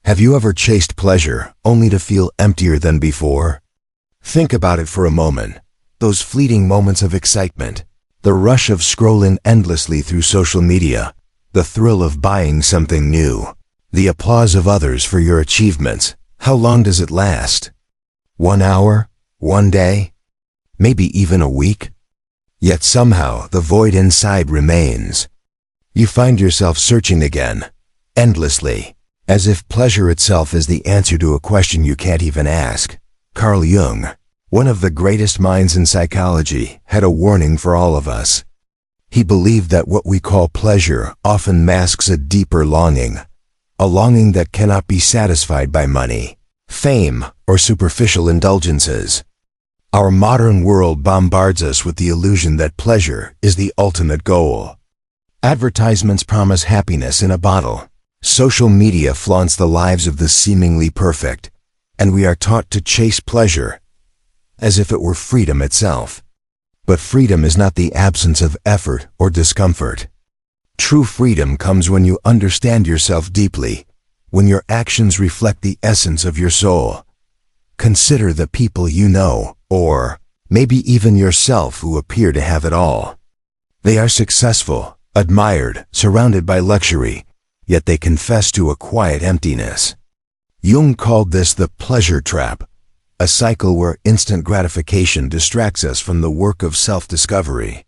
Have you ever chased pleasure only to feel emptier than before? Think about it for a moment. Those fleeting moments of excitement, the rush of scrolling endlessly through social media, the thrill of buying something new, the applause of others for your achievements. How long does it last? 1 hour? 1 day? Maybe even a week? Yet somehow the void inside remains. You find yourself searching again, endlessly, as if pleasure itself is the answer to a question you can't even ask. Carl Jung, one of the greatest minds in psychology, had a warning for all of us. He believed that what we call pleasure often masks a deeper longing, a longing that cannot be satisfied by money, fame, or superficial indulgences. Our modern world bombards us with the illusion that pleasure is the ultimate goal. Advertisements promise happiness in a bottle. Social media flaunts the lives of the seemingly perfect, and we are taught to chase pleasure as if it were freedom itself. But freedom is not the absence of effort or discomfort. True freedom comes when you understand yourself deeply, when your actions reflect the essence of your soul. Consider the people you know, or maybe even yourself, who appear to have it all. They are successful, admired, surrounded by luxury, yet they confess to a quiet emptiness. Jung called this the pleasure trap, a cycle where instant gratification distracts us from the work of self-discovery.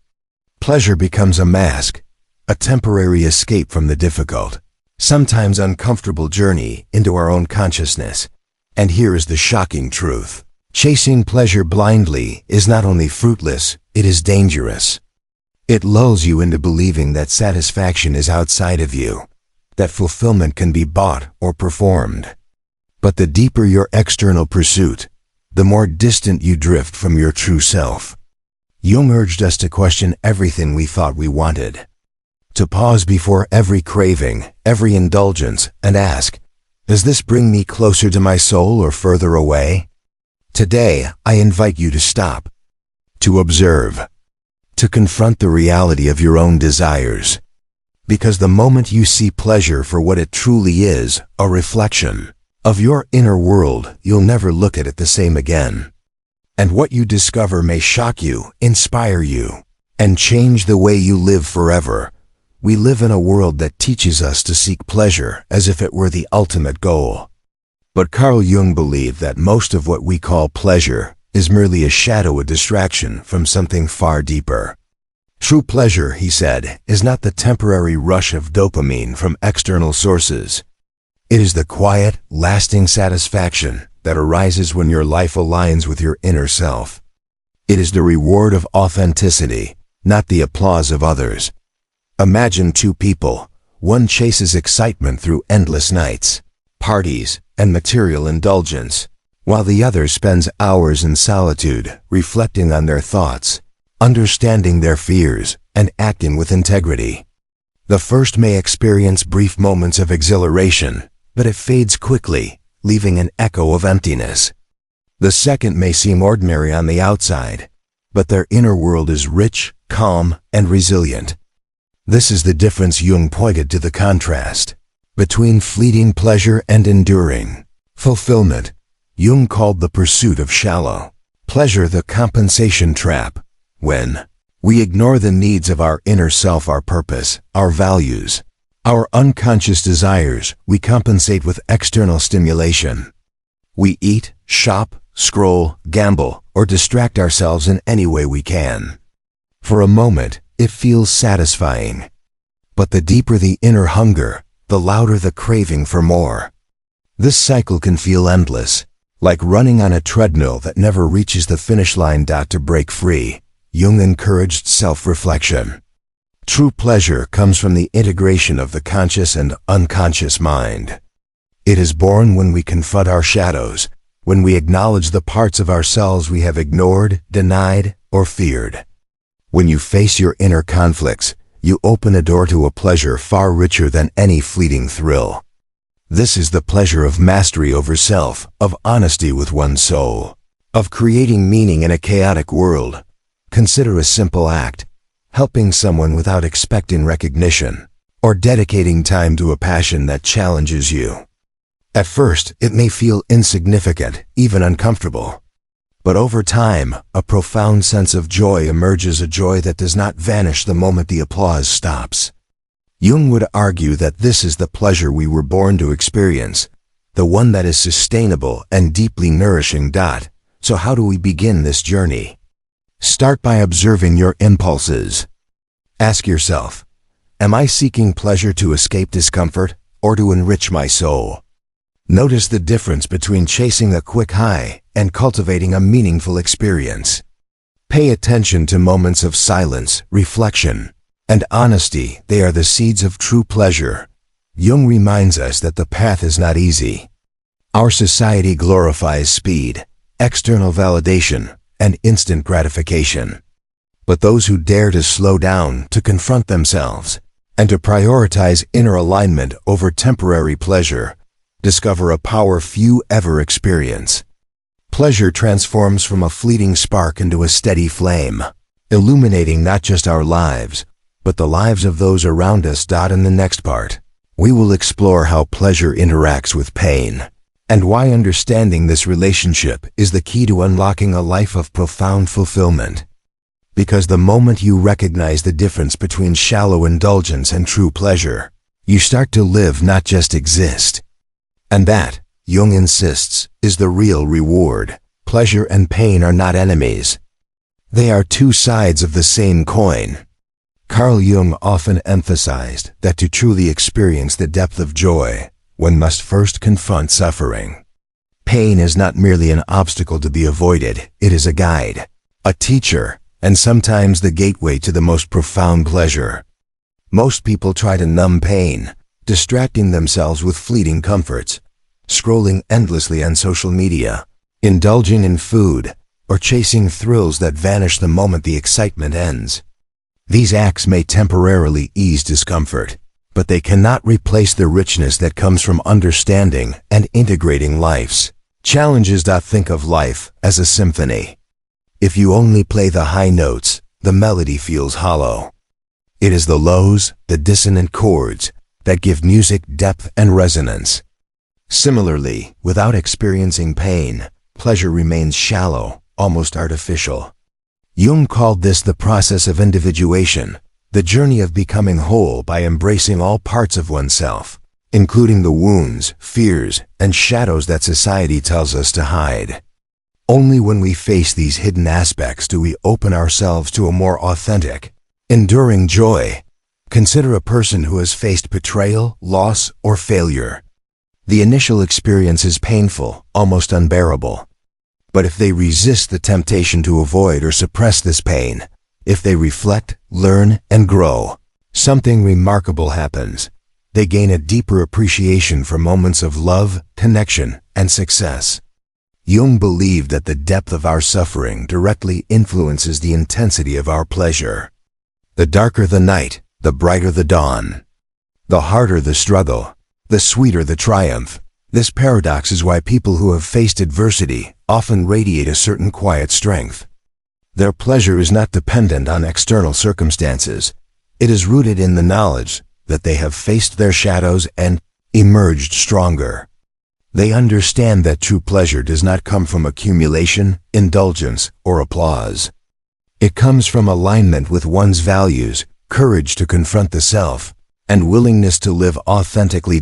Pleasure becomes a mask, a temporary escape from the difficult, sometimes uncomfortable journey into our own consciousness. And here is the shocking truth. Chasing pleasure blindly is not only fruitless, it is dangerous. It lulls you into believing that satisfaction is outside of you, that fulfillment can be bought or performed. But the deeper your external pursuit, the more distant you drift from your true self. Jung urged us to question everything we thought we wanted, to pause before every craving, every indulgence, and ask, does this bring me closer to my soul or further away? Today, I invite you to stop, to observe, to confront the reality of your own desires. Because the moment you see pleasure for what it truly is, a reflection of your inner world, you'll never look at it the same again. And what you discover may shock you, inspire you, and change the way you live forever. We live in a world that teaches us to seek pleasure as if it were the ultimate goal. But Carl Jung believed that most of what we call pleasure is merely a shadow, a distraction from something far deeper. True pleasure, he said, is not the temporary rush of dopamine from external sources. It is the quiet, lasting satisfaction that arises when your life aligns with your inner self. It is the reward of authenticity, not the applause of others. Imagine two people. One chases excitement through endless nights, parties, and material indulgence, while the other spends hours in solitude, reflecting on their thoughts, understanding their fears, and acting with integrity. The first may experience brief moments of exhilaration, but it fades quickly, leaving an echo of emptiness. The second may seem ordinary on the outside, but their inner world is rich, calm, and resilient. This is the difference. Jung pointed to the contrast between fleeting pleasure and enduring fulfillment. Jung called the pursuit of shallow pleasure the compensation trap. When we ignore the needs of our inner self, our purpose, our values, our unconscious desires, we compensate with external stimulation. We eat, shop, scroll, gamble, or distract ourselves in any way we can. For a moment, it feels satisfying. But the deeper the inner hunger, the louder the craving for more. This cycle can feel endless, like running on a treadmill that never reaches the finish line. To break free, Jung encouraged self-reflection. True pleasure comes from the integration of the conscious and unconscious mind. It is born when we confront our shadows, when we acknowledge the parts of ourselves we have ignored, denied, or feared. When you face your inner conflicts, you open a door to a pleasure far richer than any fleeting thrill. This is the pleasure of mastery over self, of honesty with one's soul, of creating meaning in a chaotic world. Consider a simple act, helping someone without expecting recognition, or dedicating time to a passion that challenges you. At first, it may feel insignificant, even uncomfortable. But over time, a profound sense of joy emerges, a joy that does not vanish the moment the applause stops. Jung would argue that this is the pleasure we were born to experience, the one that is sustainable and deeply nourishing. So how do we begin this journey? Start by observing your impulses. Ask yourself, am I seeking pleasure to escape discomfort or to enrich my soul? Notice the difference between chasing a quick high and cultivating a meaningful experience. Pay attention to moments of silence, reflection, and honesty. They are the seeds of true pleasure. Jung reminds us that the path is not easy. Our society glorifies speed, external validation, and instant gratification. But those who dare to slow down, to confront themselves, and to prioritize inner alignment over temporary pleasure, discover a power few ever experience. Pleasure transforms from a fleeting spark into a steady flame, illuminating not just our lives, but the lives of those around us. In the next part, we will explore how pleasure interacts with pain, and why understanding this relationship is the key to unlocking a life of profound fulfillment. Because the moment you recognize the difference between shallow indulgence and true pleasure, you start to live, not just exist. And that, Jung insists, is the real reward. Pleasure and pain are not enemies. They are two sides of the same coin. Carl Jung often emphasized that to truly experience the depth of joy, one must first confront suffering. Pain is not merely an obstacle to be avoided, it is a guide, a teacher, and sometimes the gateway to the most profound pleasure. Most people try to numb pain, distracting themselves with fleeting comforts, scrolling endlessly on social media, indulging in food, or chasing thrills that vanish the moment the excitement ends. These acts may temporarily ease discomfort, but they cannot replace the richness that comes from understanding and integrating life's challenges. Think of life as a symphony. If you only play the high notes, the melody feels hollow. It is the lows, the dissonant chords, that give music depth and resonance. Similarly, without experiencing pain, pleasure remains shallow, almost artificial. Jung called this the process of individuation, the journey of becoming whole by embracing all parts of oneself, including the wounds, fears, and shadows that society tells us to hide. Only when we face these hidden aspects do we open ourselves to a more authentic, enduring joy. Consider a person who has faced betrayal, loss, or failure. The initial experience is painful, almost unbearable. But if they resist the temptation to avoid or suppress this pain, if they reflect, learn, and grow, something remarkable happens. They gain a deeper appreciation for moments of love, connection, and success. Jung believed that the depth of our suffering directly influences the intensity of our pleasure. The darker the night, the brighter the dawn. The harder the struggle, the sweeter the triumph. This paradox is why people who have faced adversity often radiate a certain quiet strength. Their pleasure is not dependent on external circumstances. It is rooted in the knowledge that they have faced their shadows and emerged stronger. They understand that true pleasure does not come from accumulation, indulgence, or applause. It comes from alignment with one's values, courage to confront the self, and willingness to live authentically.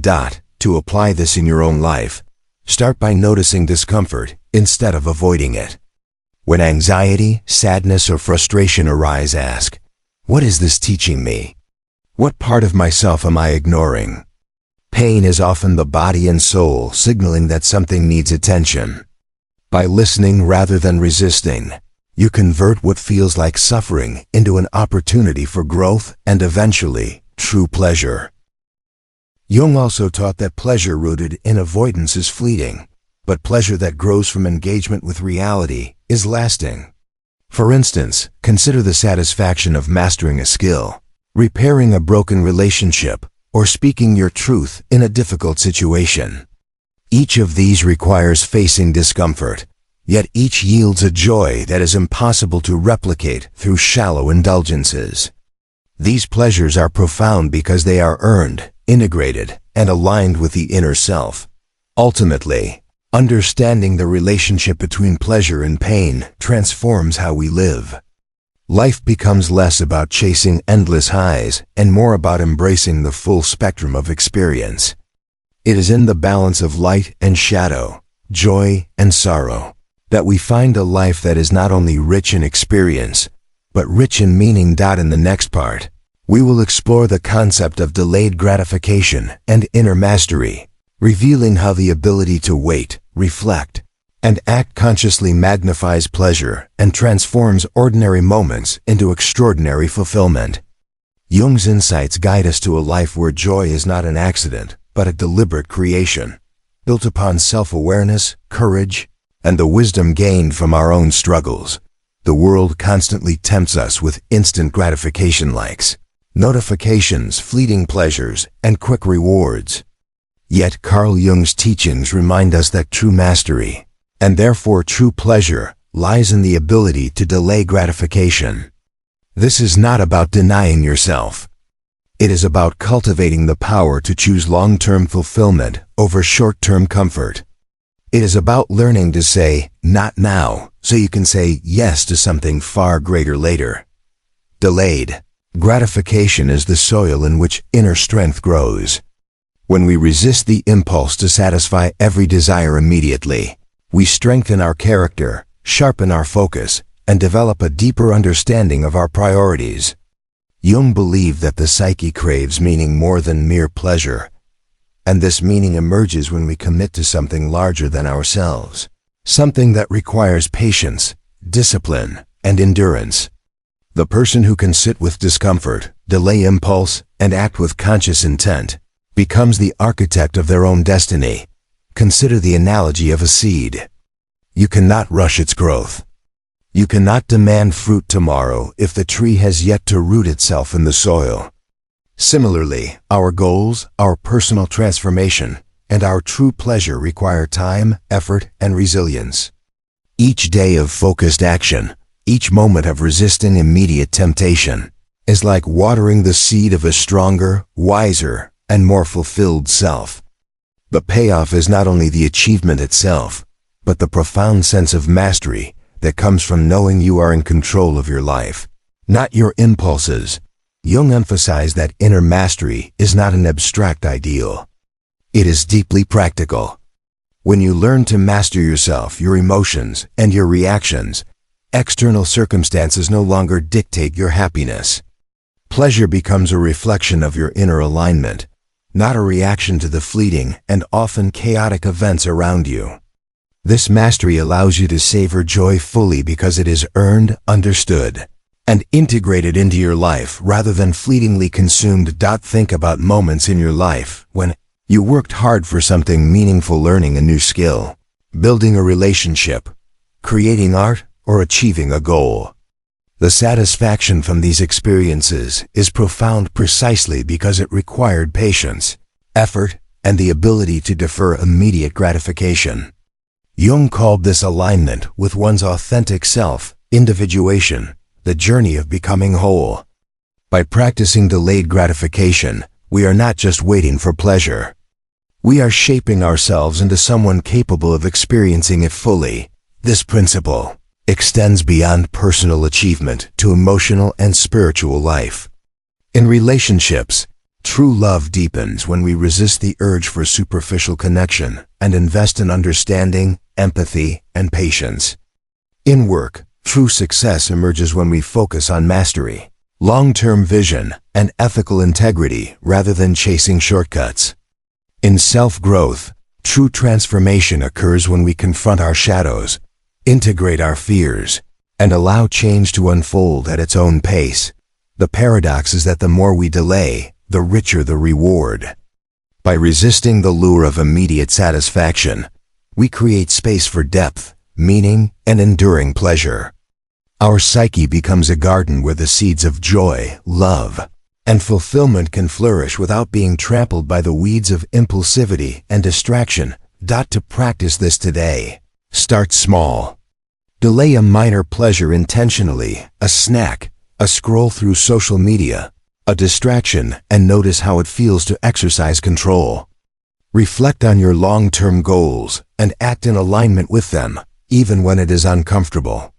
To apply this in your own life, start by noticing discomfort instead of avoiding it. When anxiety, sadness, or frustration arise, ask, what is this teaching me? What part of myself am I ignoring? Pain is often the body and soul signaling that something needs attention. By listening rather than resisting, you convert what feels like suffering into an opportunity for growth and eventually, true pleasure. Jung also taught that pleasure rooted in avoidance is fleeting, but pleasure that grows from engagement with reality is lasting. For instance, consider the satisfaction of mastering a skill, repairing a broken relationship, or speaking your truth in a difficult situation. Each of these requires facing discomfort, yet each yields a joy that is impossible to replicate through shallow indulgences. These pleasures are profound because they are earned, integrated, and aligned with the inner self. Ultimately, understanding the relationship between pleasure and pain transforms how we live. Life becomes less about chasing endless highs and more about embracing the full spectrum of experience. It is in the balance of light and shadow, joy and sorrow, that we find a life that is not only rich in experience, but rich in meaning. In the next part, we will explore the concept of delayed gratification and inner mastery, revealing how the ability to wait, reflect, and act consciously magnifies pleasure and transforms ordinary moments into extraordinary fulfillment. Jung's insights guide us to a life where joy is not an accident, but a deliberate creation, built upon self-awareness, courage, and the wisdom gained from our own struggles. The world constantly tempts us with instant gratification likes, notifications, fleeting pleasures, and quick rewards. Yet Carl Jung's teachings remind us that true mastery, and therefore true pleasure, lies in the ability to delay gratification. This is not about denying yourself. It is about cultivating the power to choose long-term fulfillment over short-term comfort. It is about learning to say, "not now," so you can say yes to something far greater later. Delayed gratification is the soil in which inner strength grows. When we resist the impulse to satisfy every desire immediately, we strengthen our character, sharpen our focus, and develop a deeper understanding of our priorities. Jung believed that the psyche craves meaning more than mere pleasure, and this meaning emerges when we commit to something larger than ourselves, something that requires patience, discipline, and endurance. The person who can sit with discomfort, delay impulse, and act with conscious intent becomes the architect of their own destiny. Consider the analogy of a seed. You cannot rush its growth. You cannot demand fruit tomorrow if the tree has yet to root itself in the soil. Similarly, our goals, our personal transformation, and our true pleasure require time, effort, and resilience. Each day of focused action, each moment of resisting immediate temptation, is like watering the seed of a stronger, wiser, and more fulfilled self. The payoff is not only the achievement itself, but the profound sense of mastery that comes from knowing you are in control of your life, not your impulses. Jung emphasized that inner mastery is not an abstract ideal. It is deeply practical. When you learn to master yourself, your emotions, and your reactions, external circumstances no longer dictate your happiness. Pleasure becomes a reflection of your inner alignment, not a reaction to the fleeting and often chaotic events around you. This mastery allows you to savor joy fully because it is earned, understood, and integrated into your life rather than fleetingly consumed. Think about moments in your life when you worked hard for something meaningful, learning a new skill, building a relationship, creating art, or achieving a goal. The satisfaction from these experiences is profound precisely because it required patience, effort, and the ability to defer immediate gratification. Jung called this alignment with one's authentic self, individuation, the journey of becoming whole. By practicing delayed gratification, we are not just waiting for pleasure. We are shaping ourselves into someone capable of experiencing it fully. This principle extends beyond personal achievement to emotional and spiritual life. In relationships, true love deepens when we resist the urge for superficial connection and invest in understanding, empathy, and patience. In work, true success emerges when we focus on mastery, long-term vision, and ethical integrity rather than chasing shortcuts. In self-growth, true transformation occurs when we confront our shadows, integrate our fears, and allow change to unfold at its own pace. The paradox is that the more we delay, the richer the reward. By resisting the lure of immediate satisfaction, we create space for depth, meaning, and enduring pleasure. Our psyche becomes a garden where the seeds of joy, love, and fulfillment can flourish without being trampled by the weeds of impulsivity and distraction. To practice this today, start small. Delay a minor pleasure intentionally, a snack, a scroll through social media, a distraction, and notice how it feels to exercise control. Reflect on your long-term goals and act in alignment with them, even when it is uncomfortable.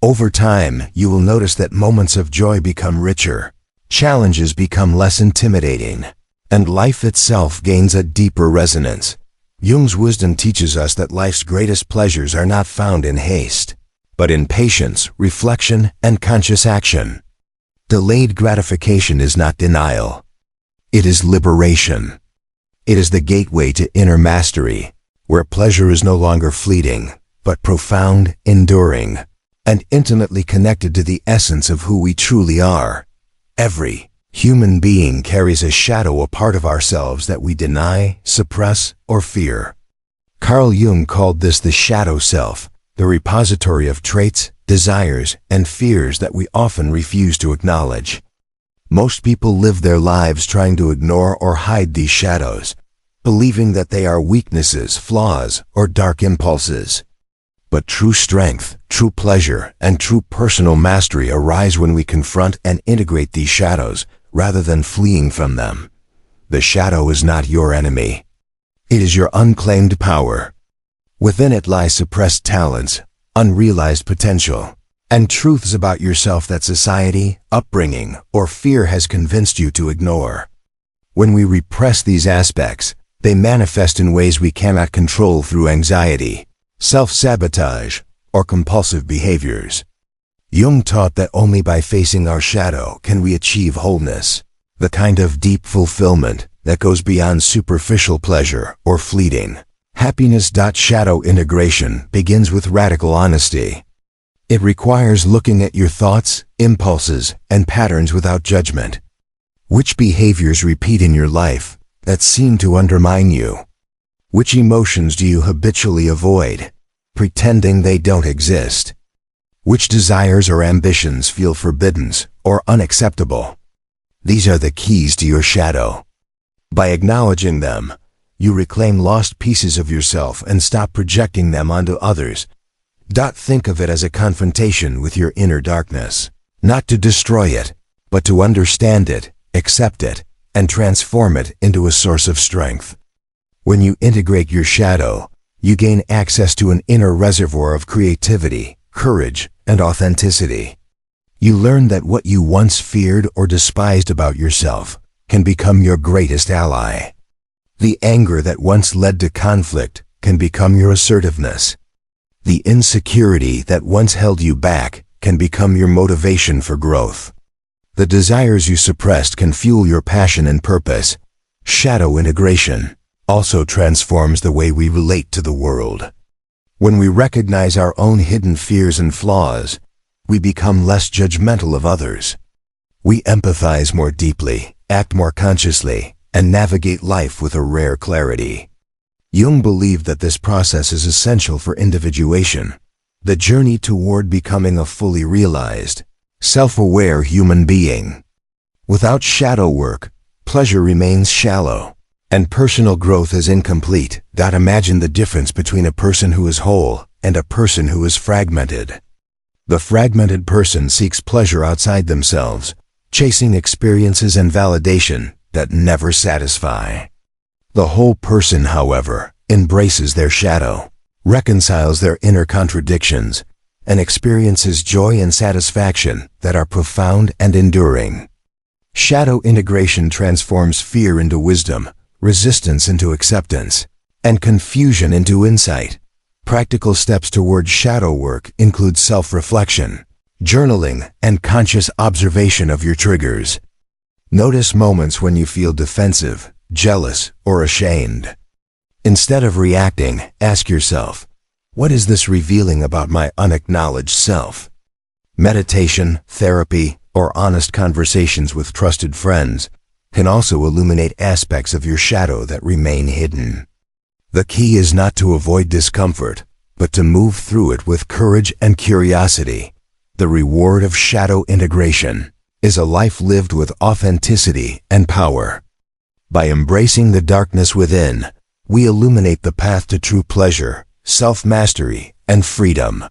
Over time, you will notice that moments of joy become richer, challenges become less intimidating, and life itself gains a deeper resonance. Jung's wisdom teaches us that life's greatest pleasures are not found in haste, but in patience, reflection, and conscious action. Delayed gratification is not denial. It is liberation. It is the gateway to inner mastery, where pleasure is no longer fleeting, but profound, enduring, and intimately connected to the essence of who we truly are. Every human being carries a shadow, a part of ourselves that we deny, suppress, or fear. Carl Jung called this the shadow self, the repository of traits, desires, and fears that we often refuse to acknowledge. Most people live their lives trying to ignore or hide these shadows, believing that they are weaknesses, flaws, or dark impulses. But true strength, true pleasure, and true personal mastery arise when we confront and integrate these shadows, rather than fleeing from them. The shadow is not your enemy. It is your unclaimed power. Within it lie suppressed talents, unrealized potential, and truths about yourself that society, upbringing, or fear has convinced you to ignore. When we repress these aspects, they manifest in ways we cannot control through anxiety, self-sabotage, or compulsive behaviors. Jung taught that only by facing our shadow can we achieve wholeness, the kind of deep fulfillment that goes beyond superficial pleasure or fleeting happiness. Shadow integration begins with radical honesty. It requires looking at your thoughts, impulses, and patterns without judgment. Which behaviors repeat in your life that seem to undermine you? Which emotions do you habitually avoid, pretending they don't exist? Which desires or ambitions feel forbidden or unacceptable? These are the keys to your shadow. By acknowledging them, you reclaim lost pieces of yourself and stop projecting them onto others. Think of it as a confrontation with your inner darkness, not to destroy it, but to understand it, accept it, and transform it into a source of strength. When you integrate your shadow, you gain access to an inner reservoir of creativity, courage, and authenticity. You learn that what you once feared or despised about yourself can become your greatest ally. The anger that once led to conflict can become your assertiveness. The insecurity that once held you back can become your motivation for growth. The desires you suppressed can fuel your passion and purpose. Shadow integration also transforms the way we relate to the world. When we recognize our own hidden fears and flaws, we become less judgmental of others. We empathize more deeply, act more consciously, and navigate life with a rare clarity. Jung believed that this process is essential for individuation, the journey toward becoming a fully realized, self-aware human being. Without shadow work, pleasure remains shallow, and personal growth is incomplete. Imagine the difference between a person who is whole and a person who is fragmented. The fragmented person seeks pleasure outside themselves, chasing experiences and validation that never satisfy. The whole person, however, embraces their shadow, reconciles their inner contradictions, and experiences joy and satisfaction that are profound and enduring. Shadow integration transforms fear into wisdom, resistance into acceptance, and confusion into insight. Practical steps toward shadow work include self-reflection, journaling, and conscious observation of your triggers. Notice moments when you feel defensive, jealous, or ashamed. Instead of reacting, ask yourself, what is this revealing about my unacknowledged self? Meditation, therapy, or honest conversations with trusted friends can also illuminate aspects of your shadow that remain hidden. The key is not to avoid discomfort, but to move through it with courage and curiosity. The reward of shadow integration is a life lived with authenticity and power. By embracing the darkness within, we illuminate the path to true pleasure, self-mastery, and freedom.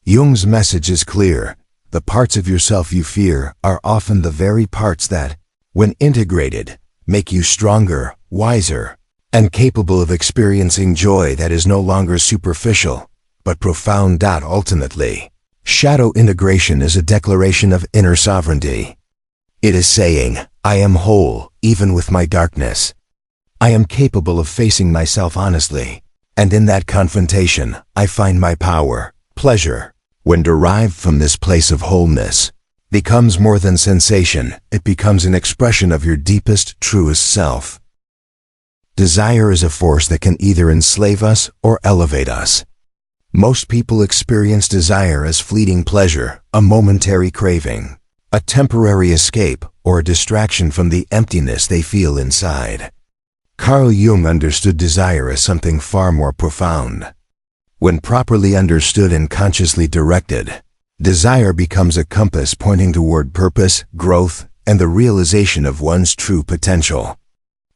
Jung's message is clear. The parts of yourself you fear are often the very parts that, when integrated, make you stronger, wiser, and capable of experiencing joy that is no longer superficial, but profound. Ultimately, shadow integration is a declaration of inner sovereignty. It is saying, I am whole, even with my darkness. I am capable of facing myself honestly, and in that confrontation, I find my power. Pleasure, when derived from this place of wholeness, becomes more than sensation. It becomes an expression of your deepest, truest self. Desire is a force that can either enslave us or elevate us. Most people experience desire as fleeting pleasure, a momentary craving, a temporary escape, or a distraction from the emptiness they feel inside. Carl Jung understood desire as something far more profound. When properly understood and consciously directed, desire becomes a compass pointing toward purpose, growth, and the realization of one's true potential.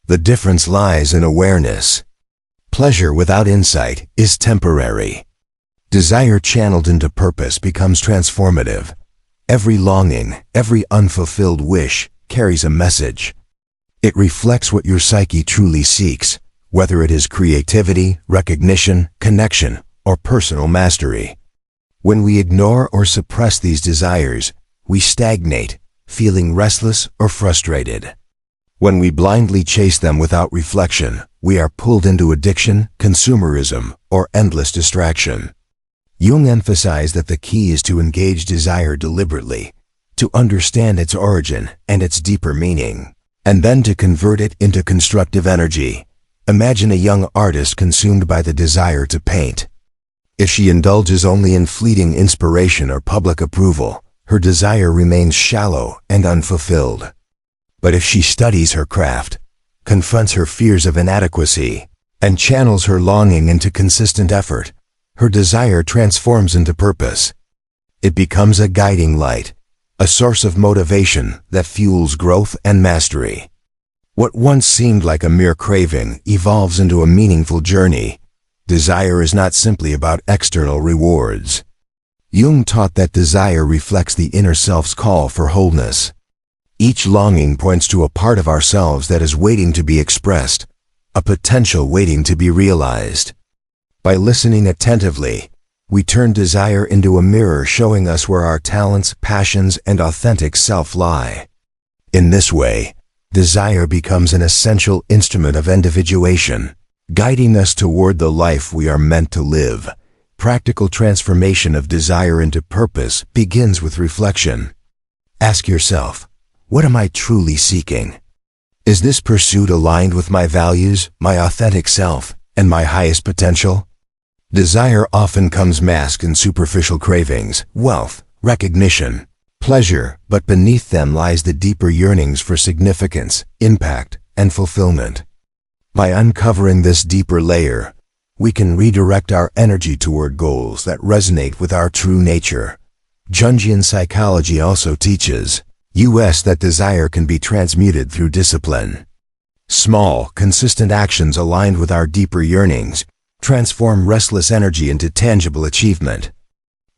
The difference lies in awareness. Pleasure without insight is temporary. Desire channeled into purpose becomes transformative. Every longing, every unfulfilled wish carries a message. It reflects what your psyche truly seeks, whether it is creativity, recognition, connection, or personal mastery. When we ignore or suppress these desires, we stagnate, feeling restless or frustrated. When we blindly chase them without reflection, we are pulled into addiction, consumerism, or endless distraction. Jung emphasized that the key is to engage desire deliberately, to understand its origin and its deeper meaning, and then to convert it into constructive energy. Imagine a young artist consumed by the desire to paint. If she indulges only in fleeting inspiration or public approval, her desire remains shallow and unfulfilled. But if she studies her craft, confronts her fears of inadequacy, and channels her longing into consistent effort, her desire transforms into purpose. It becomes a guiding light, a source of motivation that fuels growth and mastery. What once seemed like a mere craving evolves into a meaningful journey. Desire is not simply about external rewards. Jung taught that desire reflects the inner self's call for wholeness. Each longing points to a part of ourselves that is waiting to be expressed, a potential waiting to be realized. By listening attentively, we turn desire into a mirror showing us where our talents, passions, and authentic self lie. In this way, desire becomes an essential instrument of individuation, guiding us toward the life we are meant to live. Practical transformation of desire into purpose begins with reflection. Ask yourself, what am I truly seeking? Is this pursuit aligned with my values, my authentic self, and my highest potential? Desire often comes masked in superficial cravings, wealth, recognition, pleasure, but beneath them lies the deeper yearnings for significance, impact, and fulfillment. By uncovering this deeper layer, we can redirect our energy toward goals that resonate with our true nature. Jungian psychology also teaches us that desire can be transmuted through discipline. Small, consistent actions aligned with our deeper yearnings transform restless energy into tangible achievement.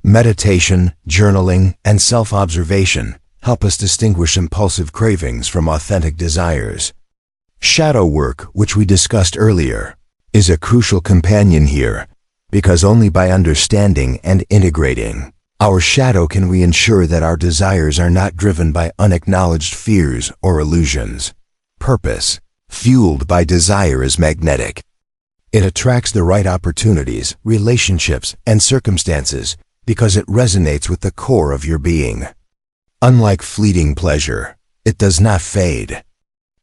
Meditation, journaling, and self-observation help us distinguish impulsive cravings from authentic desires. Shadow work, which we discussed earlier, is a crucial companion here, because only by understanding and integrating our shadow can we ensure that our desires are not driven by unacknowledged fears or illusions. Purpose, fueled by desire, is magnetic. It attracts the right opportunities, relationships, and circumstances because it resonates with the core of your being. Unlike fleeting pleasure, it does not fade.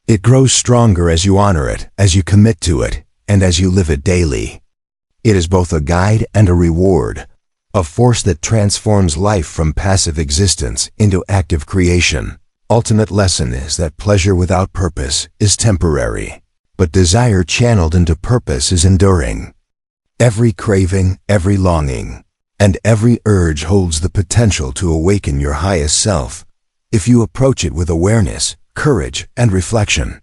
It grows stronger as you honor it, as you commit to it, and as you live it daily. It is both a guide and a reward, a force that transforms life from passive existence into active creation. Ultimate lesson is that pleasure without purpose is temporary, but desire channeled into purpose is enduring. Every craving, every longing, and every urge holds the potential to awaken your highest self, if you approach it with awareness, courage, and reflection.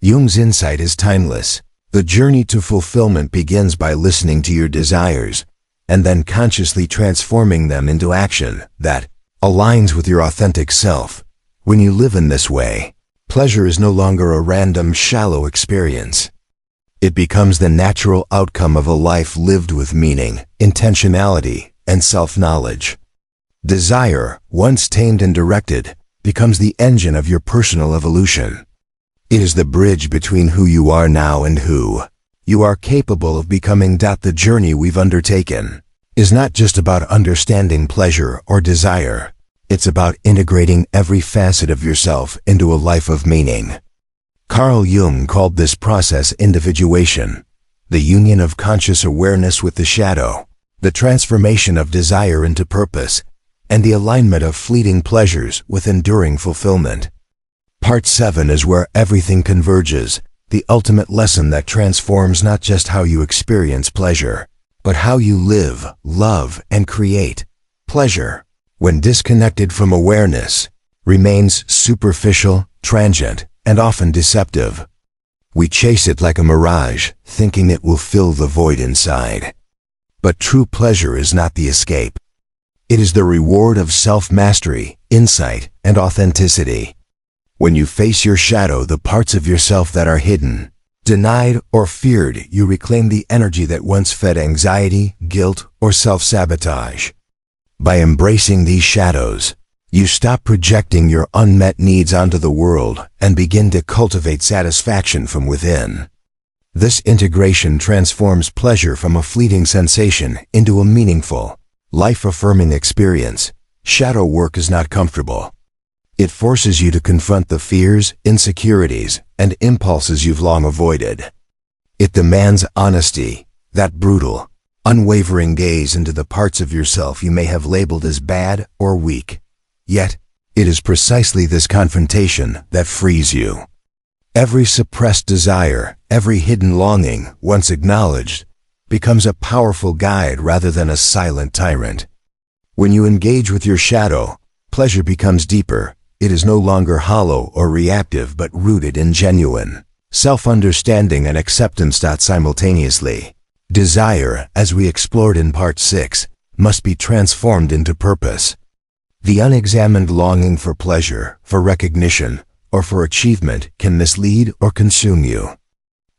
Jung's insight is timeless. The journey to fulfillment begins by listening to your desires, and then consciously transforming them into action that aligns with your authentic self. When you live in this way, pleasure is no longer a random, shallow experience. It becomes the natural outcome of a life lived with meaning, intentionality, and self-knowledge. Desire, once tamed and directed, becomes the engine of your personal evolution. It is the bridge between who you are now and who you are capable of becoming. The journey we've undertaken is not just about understanding pleasure or desire. It's about integrating every facet of yourself into a life of meaning. Carl Jung called this process individuation, the union of conscious awareness with the shadow, the transformation of desire into purpose, and the alignment of fleeting pleasures with enduring fulfillment. Part 7 is where everything converges, the ultimate lesson that transforms not just how you experience pleasure, but how you live, love, and create. Pleasure, when disconnected from awareness, remains superficial, transient, and often deceptive. We chase it like a mirage, thinking it will fill the void inside. But true pleasure is not the escape. It is the reward of self-mastery, insight, and authenticity. When you face your shadow, the parts of yourself that are hidden, denied, or feared, you reclaim the energy that once fed anxiety, guilt, or self-sabotage. By embracing these shadows, you stop projecting your unmet needs onto the world and begin to cultivate satisfaction from within. This integration transforms pleasure from a fleeting sensation into a meaningful, life-affirming experience. Shadow work is not comfortable. It forces you to confront the fears, insecurities, and impulses you've long avoided. It demands honesty, that brutal, unwavering gaze into the parts of yourself you may have labeled as bad or weak. Yet, it is precisely this confrontation that frees you. Every suppressed desire, every hidden longing, once acknowledged, becomes a powerful guide rather than a silent tyrant. When you engage with your shadow, pleasure becomes deeper. It is no longer hollow or reactive but rooted in genuine self-understanding and acceptance. Simultaneously, desire, as we explored in Part 6, must be transformed into purpose. The unexamined longing for pleasure, for recognition, or for achievement can mislead or consume you.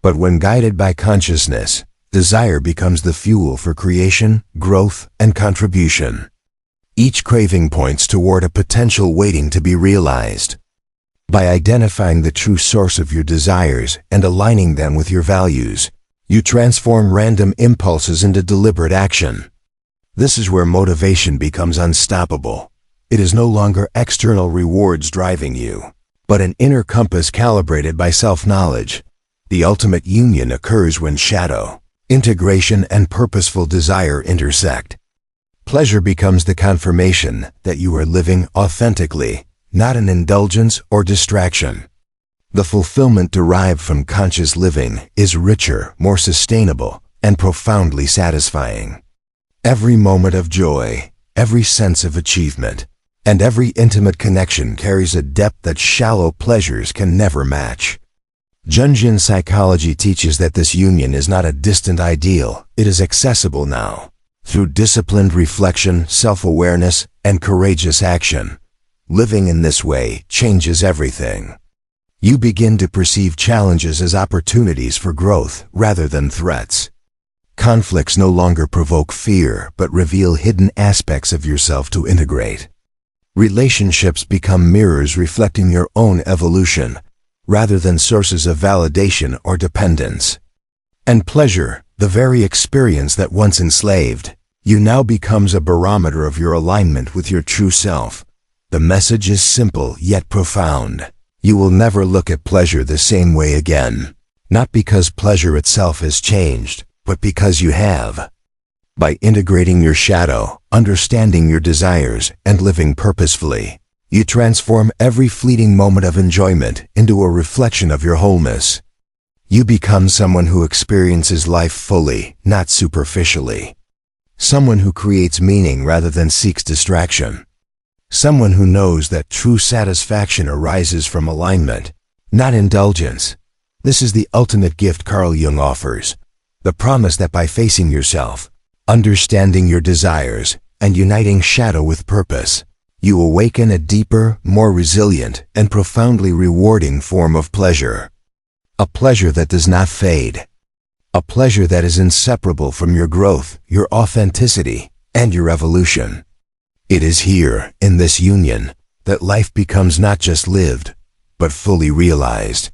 But when guided by consciousness, desire becomes the fuel for creation, growth, and contribution. Each craving points toward a potential waiting to be realized. By identifying the true source of your desires and aligning them with your values, you transform random impulses into deliberate action. This is where motivation becomes unstoppable. It is no longer external rewards driving you, but an inner compass calibrated by self-knowledge. The ultimate union occurs when shadow, integration, and purposeful desire intersect. Pleasure becomes the confirmation that you are living authentically, not an indulgence or distraction. The fulfillment derived from conscious living is richer, more sustainable, and profoundly satisfying. Every moment of joy, every sense of achievement, and every intimate connection carries a depth that shallow pleasures can never match. Jungian psychology teaches that this union is not a distant ideal, it is accessible now. Through disciplined reflection, self-awareness, and courageous action, living in this way changes everything. You begin to perceive challenges as opportunities for growth rather than threats. Conflicts no longer provoke fear but reveal hidden aspects of yourself to integrate. Relationships become mirrors reflecting your own evolution, rather than sources of validation or dependence. And pleasure, the very experience that once enslaved you, now becomes a barometer of your alignment with your true self. The message is simple yet profound. You will never look at pleasure the same way again, not because pleasure itself has changed, but because you have. By integrating your shadow, understanding your desires, and living purposefully, you transform every fleeting moment of enjoyment into a reflection of your wholeness. You become someone who experiences life fully, not superficially. Someone who creates meaning rather than seeks distraction. Someone who knows that true satisfaction arises from alignment, not indulgence. This is the ultimate gift Carl Jung offers, the promise that by facing yourself, understanding your desires, and uniting shadow with purpose, you awaken a deeper, more resilient, and profoundly rewarding form of pleasure. A pleasure that does not fade, A pleasure that is inseparable from your growth, your authenticity, and your evolution. It is here, in this union, that life becomes not just lived, but fully realized.